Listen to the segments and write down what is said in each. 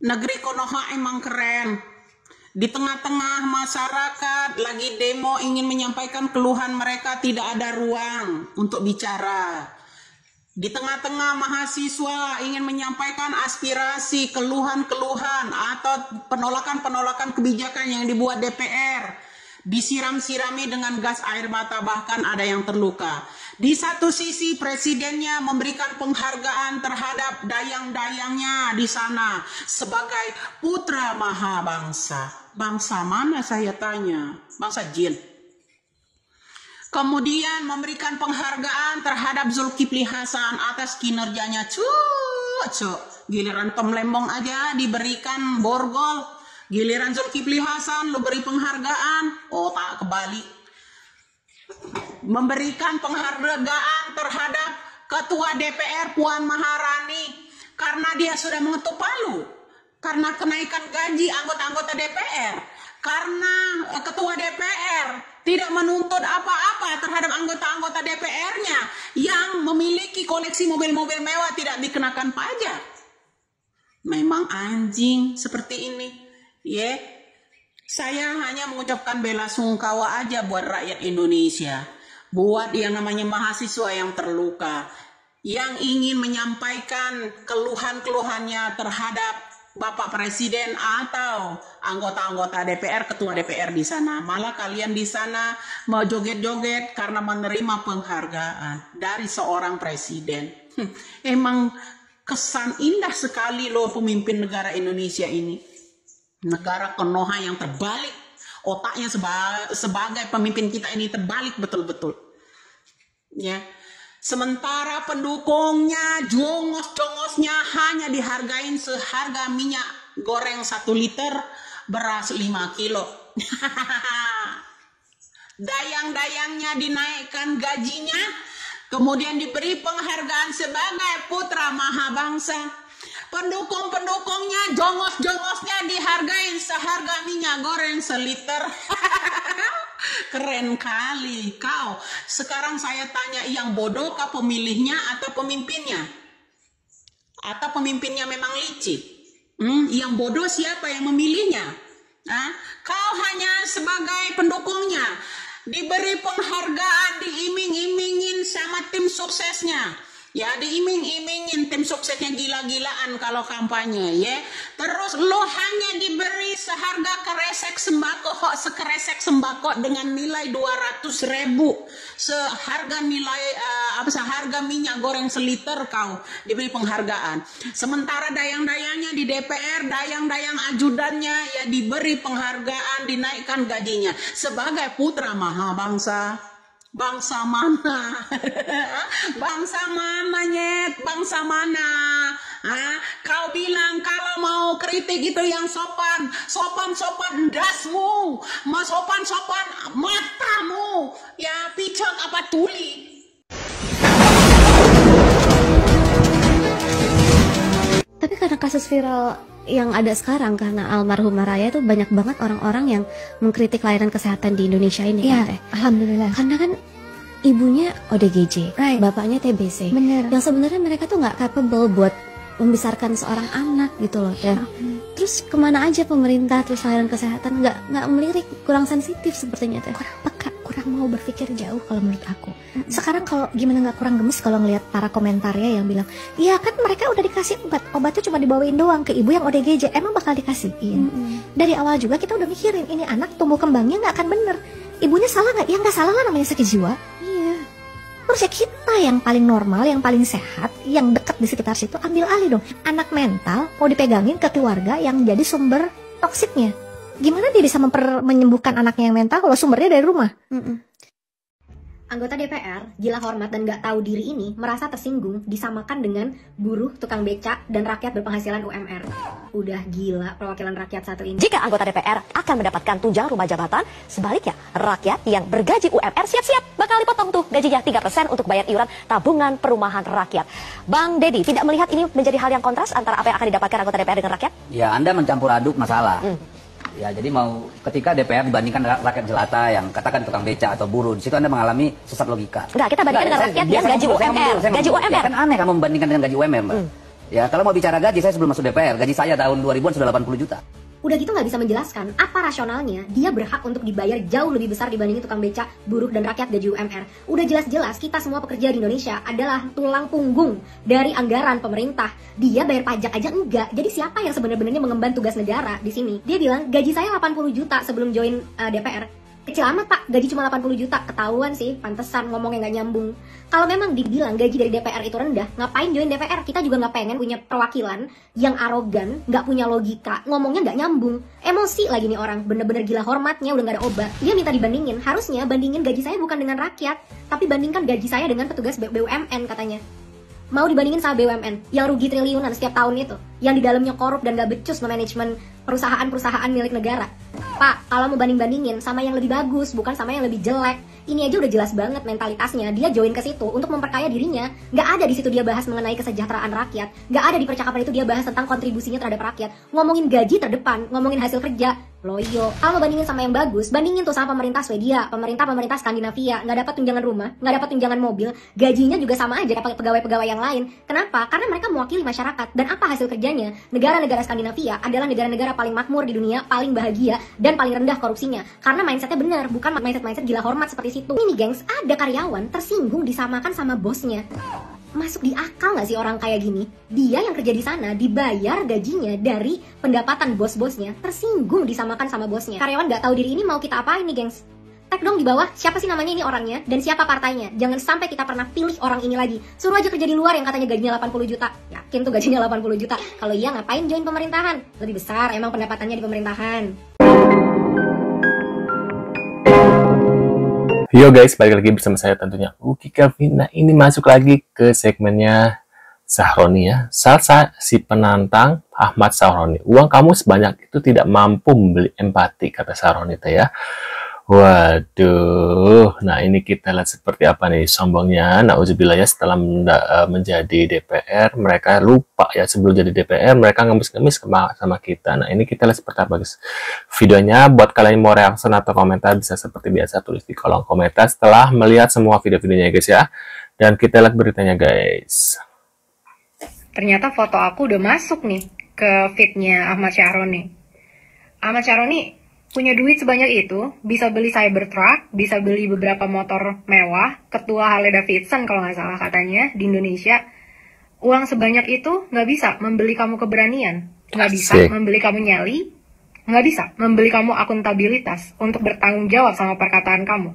Negeri Konoha emang keren. Di tengah-tengah masyarakat lagi demo ingin menyampaikan keluhan mereka, tidak ada ruang untuk bicara. Di tengah-tengah mahasiswa ingin menyampaikan aspirasi, keluhan-keluhan atau penolakan-penolakan kebijakan yang dibuat DPR, disiram-sirami dengan gas air mata, bahkan ada yang terluka. Di satu sisi presidennya memberikan penghargaan terhadap dayang-dayangnya di sana sebagai putra mahabangsa. Bangsa mana saya tanya? Bangsa jin. Kemudian memberikan penghargaan terhadap Zulkifli Hasan atas kinerjanya. Giliran Tom Lembong aja diberikan borgol, giliran Zulkifli Hasan lu beri penghargaan, tak kebalik. Memberikan penghargaan terhadap Ketua DPR Puan Maharani karena dia sudah mengetuk palu, karena kenaikan gaji anggota-anggota DPR, karena Ketua DPR tidak menuntut apa-apa terhadap anggota-anggota DPR-nya yang memiliki koleksi mobil-mobil mewah, tidak dikenakan pajak. Memang anjing seperti ini. Saya hanya mengucapkan bela sungkawa aja buat rakyat Indonesia, buat yang namanya mahasiswa yang terluka, yang ingin menyampaikan keluhan-keluhannya terhadap Bapak Presiden atau anggota-anggota DPR, ketua DPR di sana. Malah kalian di sana mau joget-joget karena menerima penghargaan dari seorang presiden. Emang kesan indah sekali loh pemimpin negara Indonesia ini. Negara Konoha yang terbalik. Otaknya sebagai pemimpin kita ini terbalik betul-betul. Ya. Sementara pendukungnya, jongos-jongosnya hanya dihargain seharga minyak goreng 1 liter, beras 5 kilo. Dayang-dayangnya dinaikkan gajinya, kemudian diberi penghargaan sebagai putra mahabangsa. Pendukung-pendukungnya, jongos-jongosnya dihargain seharga minyak goreng 1 liter. Keren kali kau. Sekarang saya tanya, yang bodohkah pemilihnya atau pemimpinnya? Atau pemimpinnya memang licik? Yang bodoh siapa yang memilihnya? Kau hanya sebagai pendukungnya, diberi penghargaan, diiming-imingin sama tim suksesnya. Ya, diiming-imingin tim suksesnya gila-gilaan kalau kampanye, ya. Terus lo hanya diberi seharga sekeresek sembako dengan nilai 200.000. Seharga minyak goreng 1 liter kau diberi penghargaan. Sementara dayang-dayangnya di DPR, dayang-dayang ajudannya ya diberi penghargaan, dinaikkan gajinya sebagai putra mahabangsa. Bangsa mana? Bangsa mana, Nyet? Bangsa mana? Kau bilang kalau mau kritik itu yang sopan. Sopan-sopan dasmu. Sopan-sopan matamu. Ya, picot apa tuli. Tapi karena kasus viral yang ada sekarang, karena almarhumah Raya itu banyak banget orang-orang yang mengkritik layanan kesehatan di Indonesia ini. Ya, alhamdulillah. Karena kan ibunya ODGJ, bapaknya TBC. Bener. Yang sebenarnya mereka tuh nggak capable buat membesarkan seorang anak gitu loh. Dan terus kemana aja pemerintah, terus layanan kesehatan nggak melirik, kurang sensitif sepertinya teh. Kurang peka, kurang mau berpikir jauh kalau menurut aku. Sekarang kalau gimana nggak kurang gemes kalau ngelihat para komentarnya yang bilang, iya kan mereka udah dikasih obatnya cuma dibawain doang ke ibu yang ODGJ, emang bakal dikasihin. Dari awal juga kita udah mikirin ini anak tumbuh kembangnya nggak akan bener, ibunya salah nggak? Ya nggak salah lah, namanya sakit jiwa. Iya. Terus ya kita yang paling normal, yang paling sehat, yang dekat di sekitar situ ambil alih dong. Anak mental mau dipegangin ke keluarga yang jadi sumber toksiknya. Gimana dia bisa menyembuhkan anaknya yang mental kalau sumbernya dari rumah? Anggota DPR, gila hormat dan gak tahu diri ini merasa tersinggung disamakan dengan buruh, tukang beca, dan rakyat berpenghasilan UMR. Udah gila perwakilan rakyat satu ini. Jika anggota DPR akan mendapatkan tunjangan rumah jabatan, sebaliknya rakyat yang bergaji UMR siap-siap bakal dipotong tuh gajinya 3% untuk bayar iuran tabungan perumahan rakyat. Bang Dedi, tidak melihat ini menjadi hal yang kontras antara apa yang akan didapatkan anggota DPR dengan rakyat? Ya, Anda mencampur aduk masalah. Ya, jadi mau ketika DPR dibandingkan rakyat jelata yang katakan tukang beca atau buruh, di situ Anda mengalami sesat logika. Enggak, kita bandingkan dengan rakyat yang gaji UMR. Gaji UMR. Ya, kan aneh kamu membandingkan dengan gaji UMR, Mbak. Ya, kalau mau bicara gaji, saya sebelum masuk DPR, gaji saya tahun 2000-an sudah 80 juta. Udah gitu nggak bisa menjelaskan apa rasionalnya dia berhak untuk dibayar jauh lebih besar dibandingin tukang beca, buruh, dan rakyat gaji UMR. Udah jelas-jelas kita semua pekerja di Indonesia adalah tulang punggung dari anggaran pemerintah. Dia bayar pajak aja enggak. Jadi siapa yang sebenarnya mengemban tugas negara di sini? Dia bilang gaji saya 80 juta sebelum join DPR. Kecil amat pak, gaji cuma 80 juta, ketahuan sih, pantesan ngomongnya nggak nyambung. Kalau memang dibilang gaji dari DPR itu rendah, ngapain join DPR? Kita juga nggak pengen punya perwakilan yang arogan, nggak punya logika, ngomongnya nggak nyambung. Emosi lagi nih orang, bener-bener gila hormatnya, udah nggak ada obat. Dia minta dibandingin, harusnya bandingin gaji saya bukan dengan rakyat, tapi bandingkan gaji saya dengan petugas BUMN katanya. Mau dibandingin sama BUMN yang rugi triliunan setiap tahun itu, yang di dalamnya korup dan gak becus memanajemen perusahaan-perusahaan milik negara. Pak, kalau mau banding-bandingin sama yang lebih bagus, bukan sama yang lebih jelek. Ini aja udah jelas banget mentalitasnya. Dia join ke situ untuk memperkaya dirinya. Gak ada di situ dia bahas mengenai kesejahteraan rakyat. Gak ada di percakapan itu dia bahas tentang kontribusinya terhadap rakyat. Ngomongin gaji terdepan, ngomongin hasil kerja. Loyo, kalau mau bandingin sama yang bagus, bandingin tuh sama pemerintah Swedia, pemerintah Skandinavia, nggak dapat tunjangan rumah, nggak dapat tunjangan mobil, gajinya juga sama aja kayak pegawai-pegawai yang lain. Kenapa? Karena mereka mewakili masyarakat. Dan apa hasil kerjanya? Negara-negara Skandinavia adalah negara-negara paling makmur di dunia, paling bahagia, dan paling rendah korupsinya. Karena mindsetnya benar, bukan mindset gila hormat seperti situ. Ini gengs, ada karyawan tersinggung disamakan sama bosnya. Masuk di akal nggak sih orang kayak gini? Dia yang kerja di sana dibayar gajinya dari pendapatan bos-bosnya, tersinggung disamakan sama bosnya. Karyawan nggak tahu diri ini mau kita apain nih, gengs? Tag dong di bawah siapa sih namanya ini orangnya dan siapa partainya. Jangan sampai kita pernah pilih orang ini lagi. Suruh aja kerja di luar yang katanya gajinya 80 juta. Yakin tuh gajinya 80 juta. Kalau iya ngapain join pemerintahan? Lebih besar emang pendapatannya di pemerintahan. Yo guys, balik lagi bersama saya tentunya Uki Kevin. Nah ini masuk lagi ke segmennya Sahroni ya. Salsa si penantang Ahmad Sahroni. Uang kamu sebanyak itu tidak mampu membeli empati, kata Sahroni teh ya. Waduh, nah ini kita lihat seperti apa nih sombongnya. Nauzubillah ya, setelah menjadi DPR mereka lupa ya, sebelum jadi DPR mereka ngemis-ngemis sama kita. Nah ini kita lihat seperti apa guys videonya. Buat kalian yang mau reaksi atau komentar bisa seperti biasa tulis di kolom komentar setelah melihat semua video-videonya guys ya. Dan kita lihat beritanya guys. Ternyata foto aku udah masuk nih ke feednya Ahmad Sahroni. Ahmad Sahroni punya duit sebanyak itu, bisa beli Cybertruck, bisa beli beberapa motor mewah, ketua Harley Davidson kalau nggak salah katanya di Indonesia. Uang sebanyak itu nggak bisa membeli kamu keberanian, nggak bisa membeli kamu nyali, nggak bisa membeli kamu akuntabilitas untuk bertanggung jawab sama perkataan kamu.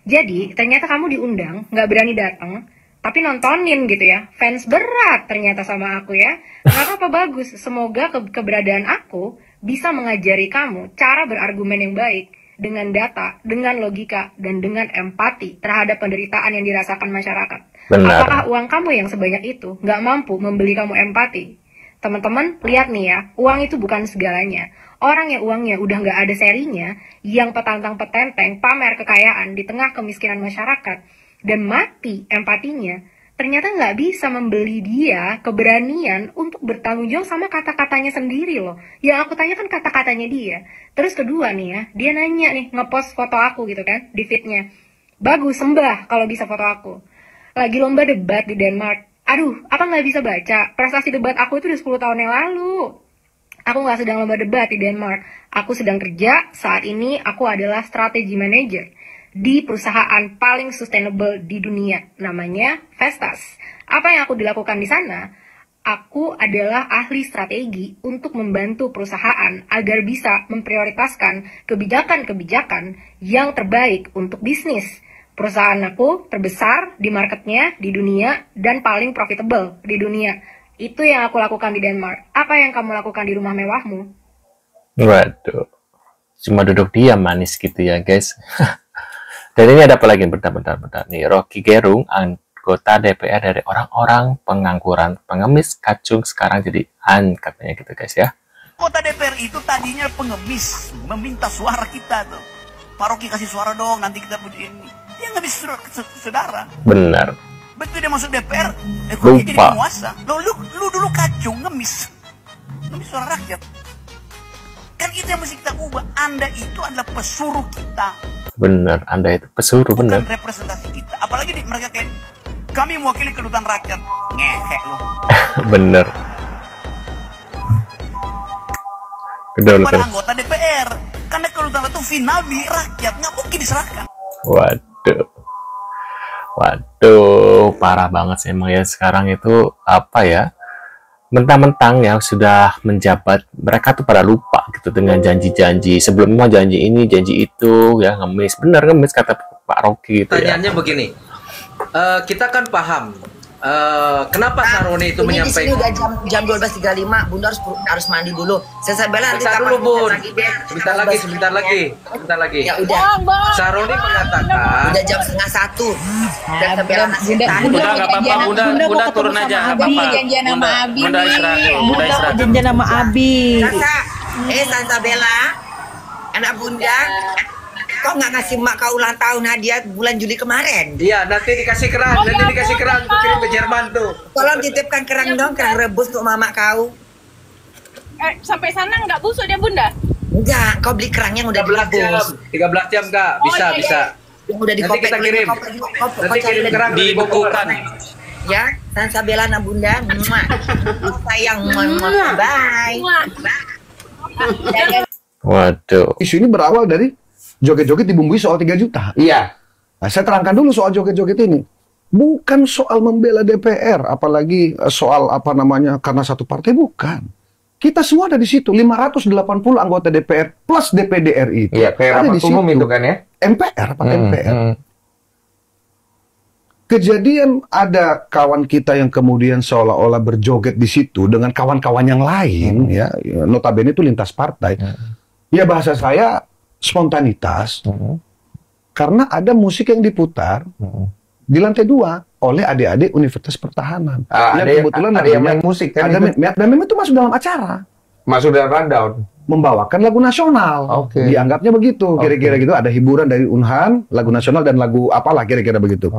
Jadi ternyata kamu diundang, nggak berani datang, tapi nontonin gitu ya. Fans berat ternyata sama aku ya. Nggak apa-apa, bagus. Semoga keberadaan aku bisa mengajari kamu cara berargumen yang baik dengan data, dengan logika, dan dengan empati terhadap penderitaan yang dirasakan masyarakat. Benar. Apakah uang kamu yang sebanyak itu nggak mampu membeli kamu empati? Teman-teman, lihat nih ya, uang itu bukan segalanya. Orang yang uangnya udah nggak ada serinya, yang petantang-petenteng, pamer kekayaan di tengah kemiskinan masyarakat, dan mati empatinya, ternyata nggak bisa membeli dia keberanian untuk bertanggung jawab sama kata-katanya sendiri loh. Yang aku tanya kan kata-katanya dia. Terus kedua nih ya, dia nanya nih, ngepost foto aku gitu kan, di feednya. Bagus, sembah kalau bisa foto aku. Lagi lomba debat di Denmark. Aduh, apa nggak bisa baca? Prestasi debat aku itu udah 10 tahun yang lalu. Aku nggak sedang lomba debat di Denmark. Aku sedang kerja, saat ini aku adalah strategi manager di perusahaan paling sustainable di dunia, namanya Vestas. Apa yang aku dilakukan di sana? Aku adalah ahli strategi untuk membantu perusahaan agar bisa memprioritaskan kebijakan-kebijakan yang terbaik untuk bisnis. Perusahaan aku terbesar di marketnya di dunia dan paling profitable di dunia. Itu yang aku lakukan di Denmark. Apa yang kamu lakukan di rumah mewahmu? Waduh, cuma duduk diam manis gitu ya guys. Dan ini ada apa lagi? Bentar. Nih, Rocky Gerung, anggota DPR dari orang-orang pengangguran, pengemis, kacung, sekarang jadi katanya gitu guys ya. Kota DPR itu tadinya pengemis, meminta suara kita tuh. Pak Rocky kasih suara dong, nanti kita puji ini. Dia nggak bisa saudara. Benar. Betul dia masuk DPR, kok dia jadi penguasa. Lu dulu kacung, ngemis suara rakyat. Kan itu yang mesti kita ubah. Anda itu adalah pesuruh kita. Bener, Anda itu pesuruh, bener. Bukan representasi kita. Apalagi mereka kayak Kami mewakili kedutaan rakyat. Ngehe lu. Bener. Kepada anggota DPR. Karena kedutaan itu final di rakyat, nggak mungkin diserahkan. Waduh. Waduh, parah banget sih emang ya sekarang itu apa ya? Mentang-mentang yang sudah menjabat, mereka tuh pada lupa gitu dengan janji-janji. Sebelumnya janji ini, janji itu, ya ngemis. Bener ngemis kata Pak Rocky gitu. Pertanyaannya ya. begini, kita kan paham kenapa Saroni itu menyampaikan. Ini di sini udah jam 12.35, Bunda harus mandi dulu. Saya bela nanti Bentar dulu, Bun. Sebentar lagi. Ya udah. Saroni mengatakan udah jam 12:30. Dan Bella masih Bunda nggak apa-apa, Bunda turun aja, nggak apa-apa. Bunda istirahat dulu, Bunda istirahat. Janjian sama Abi. Santa Bella, anak Bunda. Kok nggak ngasih mak kau ulang tahun hadiah bulan Juli kemarin? Iya, nanti dikasih kerang, tuh kirim ke Jerman tuh. Tolong titipkan kerang dong, kerang rebus untuk mama kau. Sampai sana nggak busuk dia Bunda? Enggak, kau beli kerang yang udah direbus. 13 jam Kak, bisa. Yang udah Nanti kita kirim. Nanti kirim kerang dibekukan. Ya, Santa Bella anak Bunda. Sayang, bye. Waduh. Isu ini berawal dari joget-joget dibumbui soal 3 juta. Iya. Nah, saya terangkan dulu soal joget-joget ini. Bukan soal membela DPR, apalagi soal apa namanya karena satu partai, bukan. Kita semua ada di situ, 580 anggota DPR plus DPD RI. Iya, kayak rapat umum itu kan ya? MPR, Pak MPR. Kejadian ada kawan kita yang kemudian seolah-olah berjoget di situ dengan kawan-kawan yang lain, ya, notabene itu lintas partai. Ya bahasa saya spontanitas, karena ada musik yang diputar di lantai 2 oleh adik-adik Universitas Pertahanan. Yang kebetulan ada yang main musik kan? dan memang itu masuk dalam acara. Masuk dalam rundown. Membawakan lagu nasional. Dianggapnya begitu, kira-kira gitu. Ada hiburan dari Unhan, lagu nasional dan lagu apalah kira-kira begitu.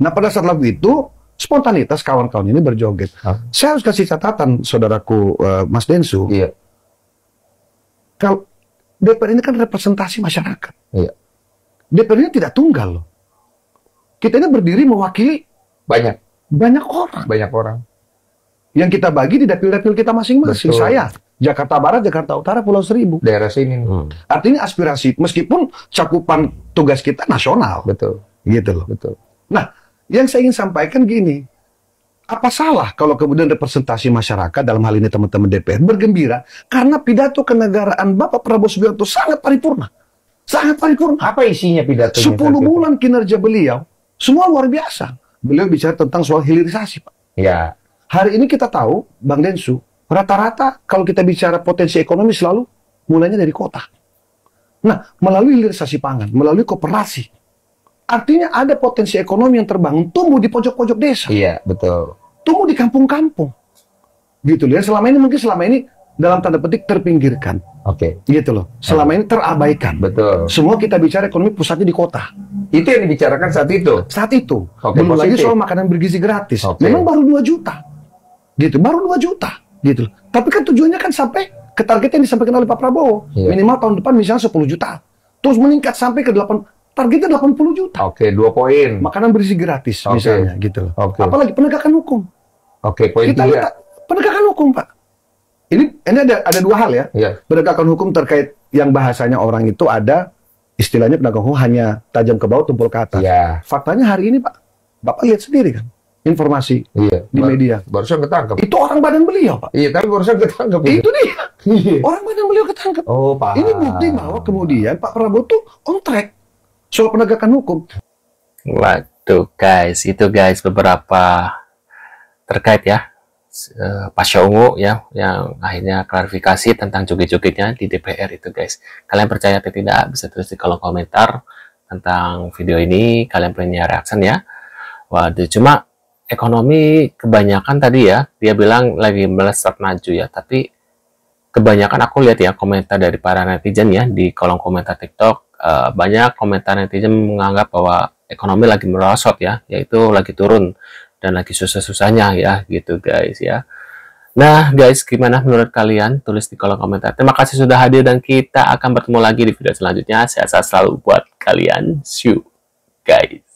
Nah pada saat lagu itu, spontanitas kawan-kawan ini berjoget. Saya harus kasih catatan, saudaraku Mas Densu. Iya. Kalau DPR ini kan representasi masyarakat. Iya. DPR ini tidak tunggal loh. Kita ini berdiri mewakili banyak orang. Yang kita bagi di dapil-dapil kita masing-masing. Saya, Jakarta Barat, Jakarta Utara, Pulau Seribu. Daerah sini. Artinya aspirasi, meskipun cakupan tugas kita nasional. Betul. Gitu loh. Betul. Nah, yang saya ingin sampaikan gini. Apa salah kalau kemudian representasi masyarakat, dalam hal ini teman-teman DPR, bergembira karena pidato kenegaraan Bapak Prabowo Subianto sangat paripurna. Sangat paripurna. Apa isinya pidatonya? 10 bulan kinerja beliau, semua luar biasa. Beliau bicara tentang soal hilirisasi, Pak. Ya. Hari ini kita tahu, Bang Densu, rata-rata kalau kita bicara potensi ekonomi selalu mulainya dari kota. Nah, melalui hilirisasi pangan, melalui koperasi, artinya ada potensi ekonomi yang terbangun, tumbuh di pojok-pojok desa. Iya, betul. Tumbuh di kampung-kampung. Gitu loh. Selama ini dalam tanda petik terpinggirkan. Gitu loh. Selama ini terabaikan. Betul. Semua kita bicara ekonomi pusatnya di kota. Itu yang dibicarakan saat itu? Saat itu. Belum lagi soal makanan bergizi gratis. Memang baru 2 juta. Gitu, baru 2 juta. Gitu loh. Tapi kan tujuannya kan sampai ke target yang disampaikan oleh Pak Prabowo. Minimal tahun depan misalnya 10 juta. Terus meningkat sampai ke 8, targetnya 80 juta. 2 poin. Makanan bergizi gratis misalnya gitu loh. Apalagi penegakan hukum. Poin kita lihat penegakan hukum, Pak. Ini ada 2 hal ya. Penegakan hukum terkait yang bahasanya orang itu ada istilahnya penegakan hukum hanya tajam ke bawah tumpul ke atas. Faktanya hari ini, Pak, Bapak lihat sendiri kan informasi di media. Barusan ketangkep. Itu orang badan beliau, Pak. Iya, tapi barusan ketangkep. Itu dia. Orang badan beliau ketangkep. Paham. Ini bukti bahwa kemudian Pak Prabowo tuh on track soal penegakan hukum. Waduh guys, itu guys beberapa terkait ya Pasha Ungu ya yang akhirnya klarifikasi tentang joget-jogetnya di DPR itu guys. Kalian percaya atau tidak bisa tulis di kolom komentar tentang video ini. Kalian punya reaction ya. Waduh, cuma ekonomi kebanyakan tadi ya dia bilang lagi melesat maju ya, tapi kebanyakan aku lihat ya komentar dari para netizen ya di kolom komentar TikTok, banyak komentar netizen menganggap bahwa ekonomi lagi merosot ya, yaitu lagi turun dan lagi susah-susahnya ya gitu guys ya. Nah guys, gimana menurut kalian? Tulis di kolom komentar. Terima kasih sudah hadir dan kita akan bertemu lagi di video selanjutnya. Sehat-sehat selalu buat kalian. See you guys.